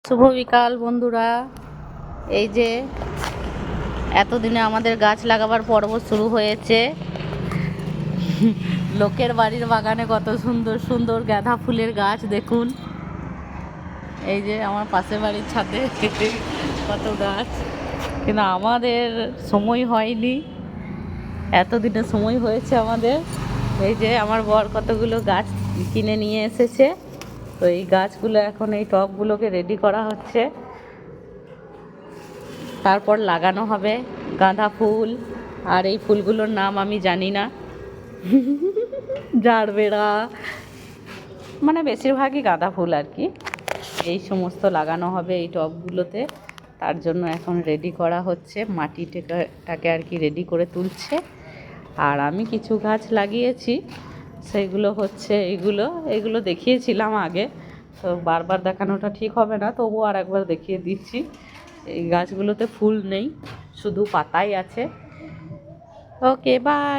শুভ বিকাল বন্ধুরা। এই যে এতদিনে আমাদের গাছ লাগাবার পর্ব শুরু হয়েছে। লোকের বাড়ির বাগানে কত সুন্দর সুন্দর গাঁদা ফুলের গাছ দেখুন। এই যে আমার পাশের বাড়ির ছাদে কত গাছ, কিন্তু আমাদের সময় হয়নি। এতদিনে সময় হয়েছে আমাদের। এই যে আমার বর কতগুলো গাছ কিনে নিয়ে এসেছে, তো এই গাছগুলো এখন এই টবগুলোকে রেডি করা হচ্ছে, তারপর লাগানো হবে গাঁদা ফুল। আর এই ফুলগুলোর নাম আমি জানি না, জারবেরা, মানে বেশিরভাগই গাঁদা ফুল আর কি। এই সমস্ত লাগানো হবে এই টবগুলোতে, তার জন্য এখন রেডি করা হচ্ছে, মাটিটাকে আর কি রেডি করে তুলছে। আর আমি কিছু গাছ লাগিয়েছি, সেগুলো হচ্ছে এইগুলো দেখিয়েছিলাম আগে, তো বারবার দেখানোটা ঠিক হবে না, তবুও আর একবার দেখিয়ে দিচ্ছি। এই গাছগুলোতে ফুল নেই, শুধু পাতাই আছে। ওকে, বাই।